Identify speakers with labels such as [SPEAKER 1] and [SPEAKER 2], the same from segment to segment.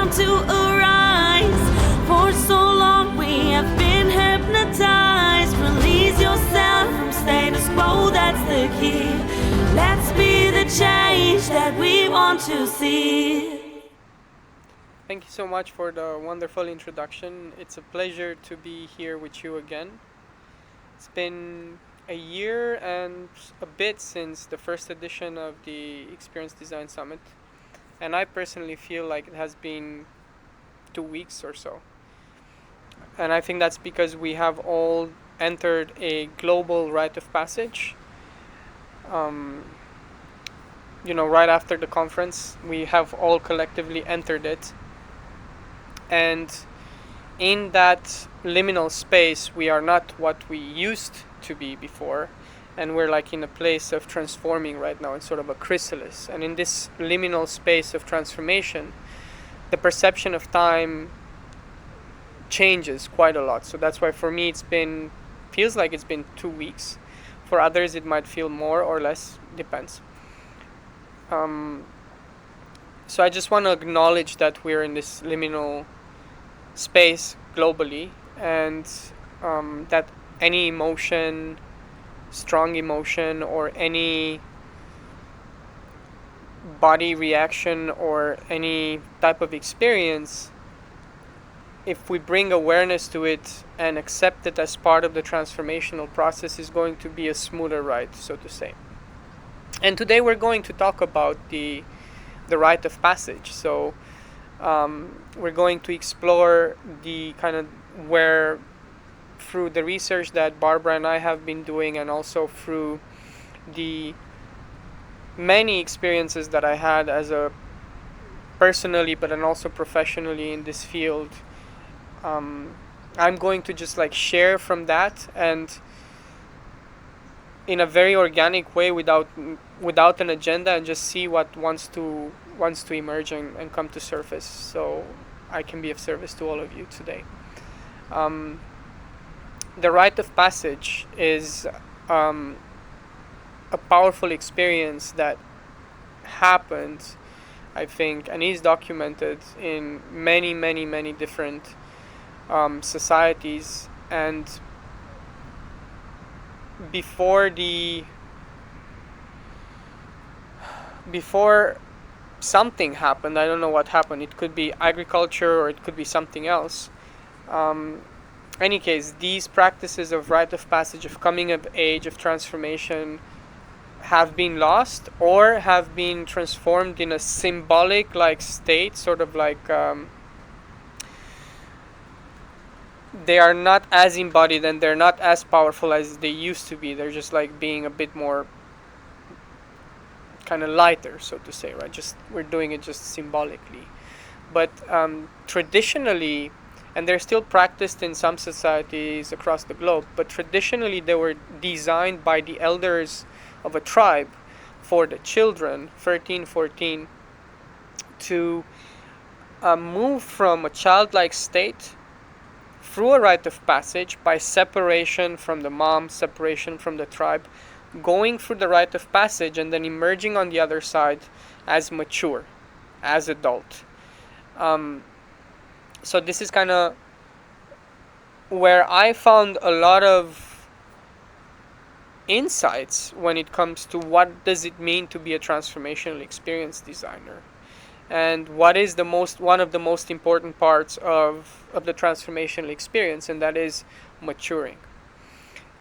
[SPEAKER 1] time to arise. For so long we have been hypnotized. Release yourself from status quo, that's the key. Let's be the change that we want to see.
[SPEAKER 2] Thank you so much for the wonderful introduction. It's a pleasure to be here with you again. It's been a year and a bit since the first edition of the Experience Design Summit, and I personally feel like it has been 2 weeks or so. And I think that's because we have all entered a global rite of passage. Right after the conference, we have all collectively entered it. And in that liminal space, we are not what we used to be before. And we're like in a place of transforming right now. It's sort of a chrysalis. And in this liminal space of transformation, the perception of time changes quite a lot. So that's why for me feels like it's been 2 weeks. For others it might feel more or less, depends. So I just want to acknowledge that we're in this liminal space globally, and that any emotion, strong emotion, or any body reaction or any type of experience, if we bring awareness to it and accept it as part of the transformational process, is going to be a smoother ride, so to say. And today we're going to talk about the rite of passage. So we're going to explore the kind of where, through the research that Barbara and I have been doing, and also through the many experiences that I had as a personally, but then also professionally in this field. I'm going to just like share from that, and in a very organic way, without an agenda, and just see what wants to emerge and come to surface, so I can be of service to all of you today. The rite of passage is a powerful experience that happened, I think, and is documented in many, many, many different societies. And before something happened, I don't know what happened, it could be agriculture or it could be something else. Any case, these practices of rite of passage, of coming of age, of transformation, have been lost or have been transformed in a symbolic like state, sort of like they are not as embodied and they're not as powerful as they used to be. They're just like being a bit more kind of lighter, so to say, right? Just we're doing it just symbolically. But traditionally, and they're still practiced in some societies across the globe, but traditionally they were designed by the elders of a tribe for the children, 13, 14, to move from a childlike state through a rite of passage by separation from the mom, separation from the tribe, going through the rite of passage and then emerging on the other side as mature, as adult. So this is kind of where I found a lot of insights when it comes to what does it mean to be a transformational experience designer, and what is one of the most important parts of the transformational experience, and that is maturing.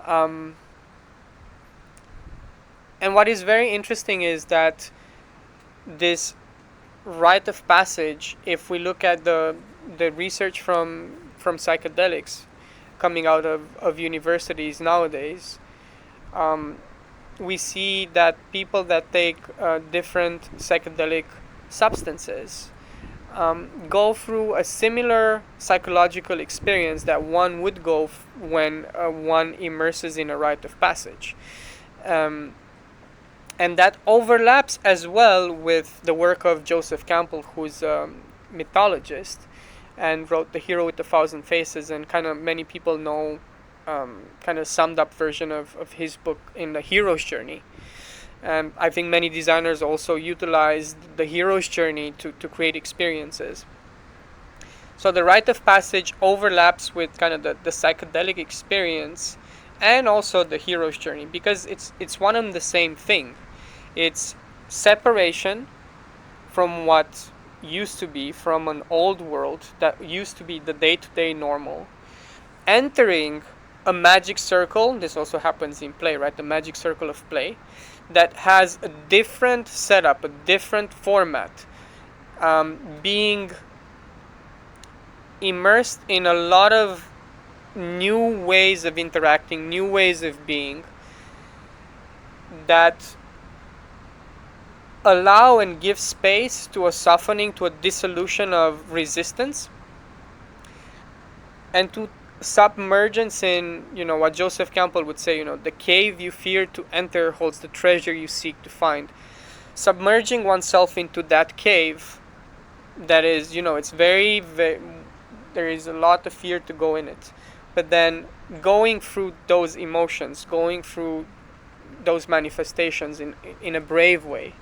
[SPEAKER 2] And what is very interesting is that this rite of passage, if we look at the research from psychedelics coming out of universities nowadays, we see that people that take different psychedelic substances go through a similar psychological experience that one would go when one immerses in a rite of passage. And that overlaps as well with the work of Joseph Campbell, who's a mythologist and wrote The Hero with a Thousand Faces, and kind of many people know kind of summed up version of his book in The Hero's Journey. And I think many designers also utilize the hero's journey to create experiences. So the rite of passage overlaps with kind of the psychedelic experience and also the hero's journey, because it's one and the same thing. It's separation from what used to be, from an old world that used to be the day-to-day normal, entering a magic circle. This also happens in play, right? The magic circle of play that has a different setup, a different format, being immersed in a lot of new ways of interacting, new ways of being that allow and give space to a softening, to a dissolution of resistance, and to submergence in, what Joseph Campbell would say, the cave you fear to enter holds the treasure you seek to find. Submerging oneself into that cave that is, it's very, very, there is a lot of fear to go in it. But then going through those emotions, going through those manifestations in a brave way,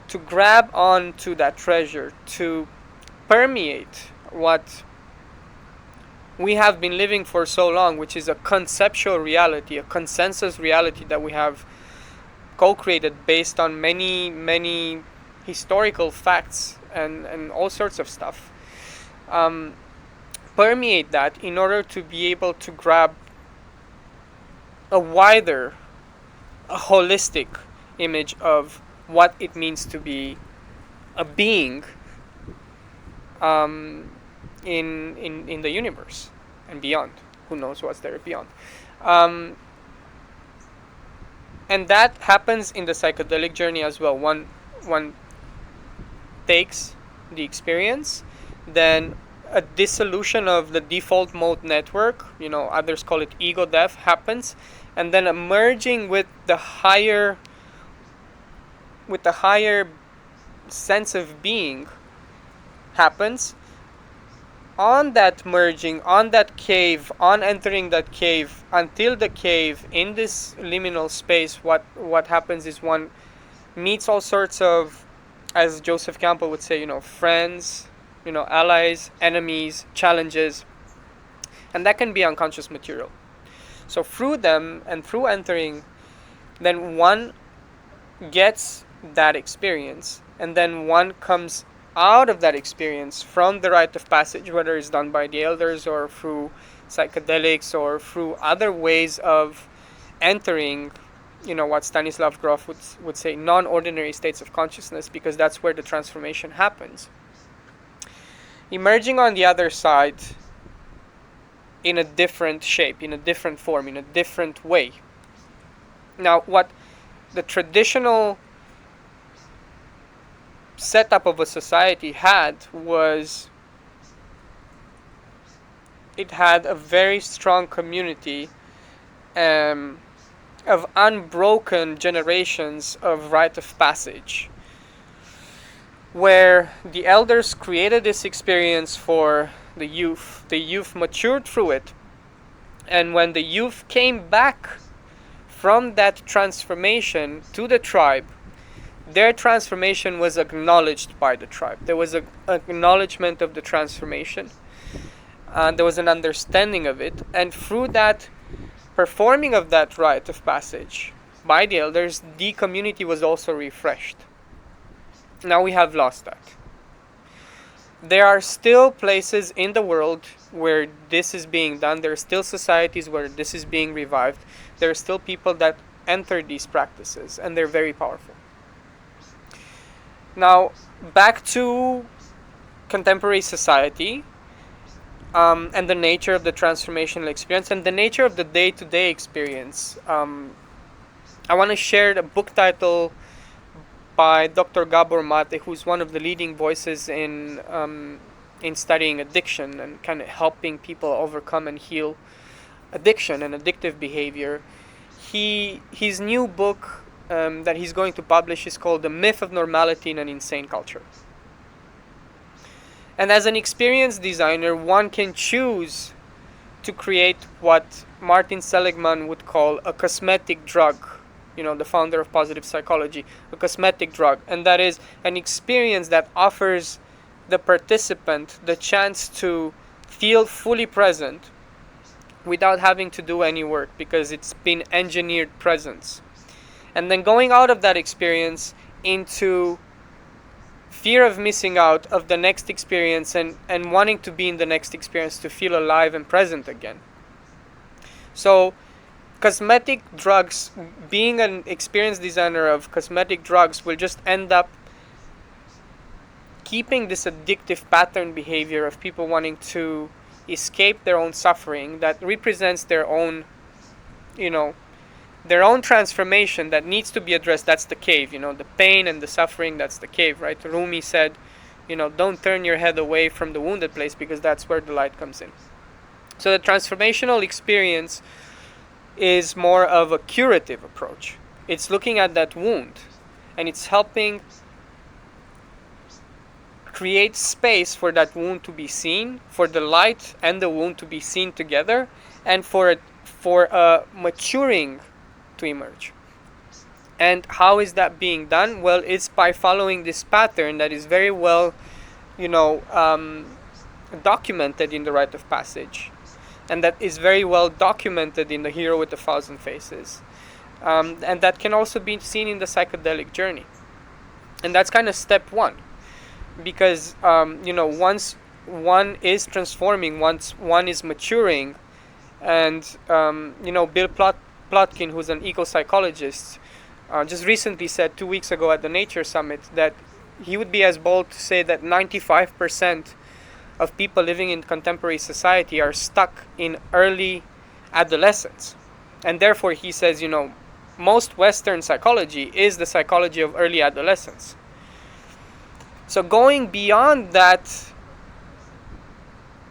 [SPEAKER 2] to grab onto that treasure, to permeate what we have been living for so long, which is a conceptual reality, a consensus reality that we have co-created based on many, many historical facts and all sorts of stuff. Permeate that in order to be able to grab a wider, a holistic image of what it means to be a being in the universe and beyond. Who knows what's there beyond? And that happens in the psychedelic journey as well. One takes the experience, then a dissolution of the default mode network, others call it ego death, happens, and then a merging with the higher sense of being happens. On that merging, on that cave, on entering that cave, until the cave, in this liminal space, what happens is one meets all sorts of, as Joseph Campbell would say, friends, allies, enemies, challenges, and that can be unconscious material. So through them and through entering, then one gets that experience, and then one comes out of that experience from the rite of passage, whether it's done by the elders or through psychedelics or through other ways of entering, what Stanislav Grof would say, non-ordinary states of consciousness, because that's where the transformation happens. Emerging on the other side in a different shape, in a different form, in a different way. Now, what the traditional setup of a society had was, it had a very strong community of unbroken generations of rite of passage, where the elders created this experience for the youth matured through it, and when the youth came back from that transformation to the tribe, their transformation was acknowledged by the tribe. There was an acknowledgement of the transformation. There was an understanding of it. And through that performing of that rite of passage by the elders, the community was also refreshed. Now we have lost that. There are still places in the world where this is being done. There are still societies where this is being revived. There are still people that enter these practices, and they're very powerful. Now, back to contemporary society, and the nature of the transformational experience and the nature of the day-to-day experience. I want to share a book title by Dr. Gabor Mate, who's one of the leading voices in studying addiction and kind of helping people overcome and heal addiction and addictive behavior. His new book that he's going to publish is called The Myth of Normality in an Insane Culture. And as an experienced designer, one can choose to create what Martin Seligman would call a cosmetic drug, the founder of positive psychology, a cosmetic drug. And that is an experience that offers the participant the chance to feel fully present without having to do any work, because it's been engineered presence. And then going out of that experience into fear of missing out of the next experience, and wanting to be in the next experience to feel alive and present again. So cosmetic drugs, being an experienced designer of cosmetic drugs, will just end up keeping this addictive pattern behavior of people wanting to escape their own suffering that represents their own, their own transformation that needs to be addressed. That's the cave, the pain and the suffering, that's the cave, right? Rumi said, don't turn your head away from the wounded place, because that's where the light comes in. So the transformational experience is more of a curative approach. It's looking at that wound, and it's helping create space for that wound to be seen, for the light and the wound to be seen together, and for a maturing to emerge. And how is that being done? Well, it's by following this pattern that is very well, documented in the Rite of Passage, and that is very well documented in the Hero with 1,000 Faces, and that can also be seen in the psychedelic journey. And that's kind of step one, because once one is transforming, once one is maturing, and Bill Plotkin, who's an eco-psychologist, just recently said 2 weeks ago at the Nature Summit that he would be as bold to say that 95% of people living in contemporary society are stuck in early adolescence. And therefore, he says, most Western psychology is the psychology of early adolescence. So going beyond that,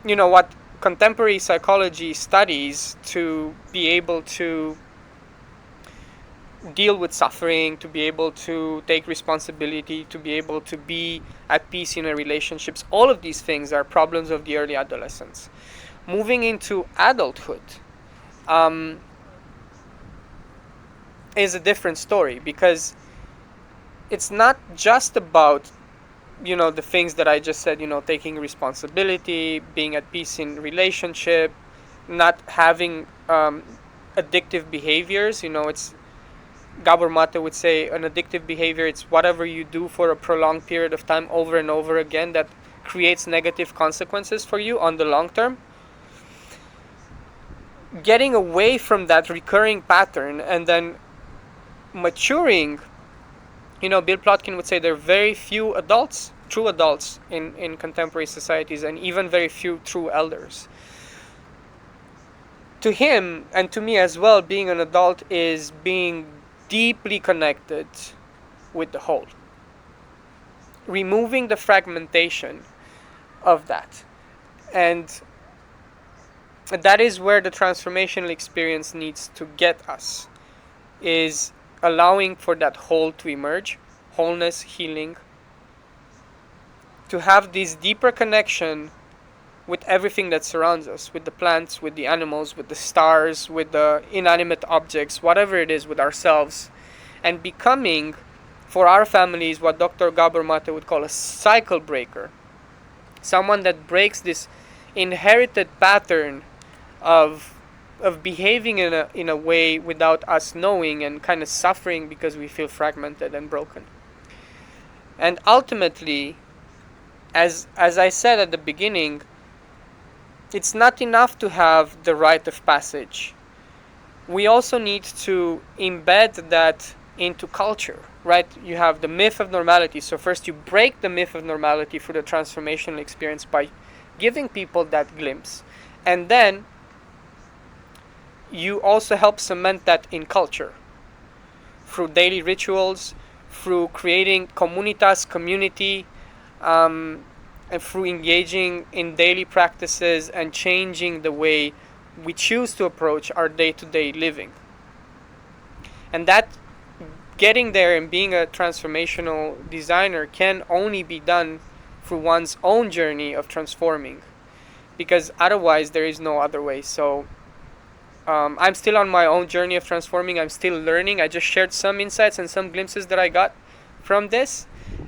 [SPEAKER 2] what contemporary psychology studies to be able to deal with suffering, to be able to take responsibility, to be able to be at peace in a relationships, all of these things are problems of the early adolescence. Moving into adulthood is a different story, because it's not just about the things that I just said, taking responsibility, being at peace in relationship, not having addictive behaviors. It's, Gabor Mate would say, an addictive behavior, it's whatever you do for a prolonged period of time over and over again that creates negative consequences for you on the long term. Getting away from that recurring pattern and then maturing, Bill Plotkin would say there are very few adults, true adults in contemporary societies, and even very few true elders. To him, and to me as well, being an adult is being deeply connected with the whole. Removing the fragmentation of that. And that is where the transformational experience needs to get us, is allowing for that whole to emerge, wholeness, healing, to have this deeper connection with everything that surrounds us, with the plants, with the animals, with the stars, with the inanimate objects, whatever it is, with ourselves, and becoming, for our families, what Dr. Gabor Mate would call a cycle breaker. Someone that breaks this inherited pattern of behaving in a way without us knowing, and kind of suffering because we feel fragmented and broken. And ultimately, as I said at the beginning, it's not enough to have the rite of passage. We also need to embed that into culture, right? You have the myth of normality. So first you break the myth of normality through the transformational experience by giving people that glimpse. And then you also help cement that in culture through daily rituals, through creating communitas, community, and through engaging in daily practices and changing the way we choose to approach our day-to-day living. And that getting there and being a transformational designer can only be done through one's own journey of transforming, because otherwise there is no other way. So I'm still on my own journey of transforming. I'm still learning. I just shared some insights and some glimpses that I got from this.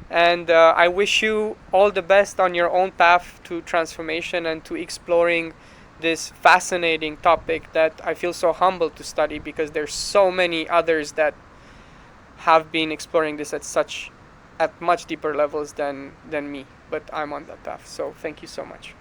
[SPEAKER 2] And I wish you all the best on your own path to transformation and to exploring this fascinating topic that I feel so humbled to study, because there's so many others that have been exploring this at much deeper levels than me. But I'm on that path. So thank you so much.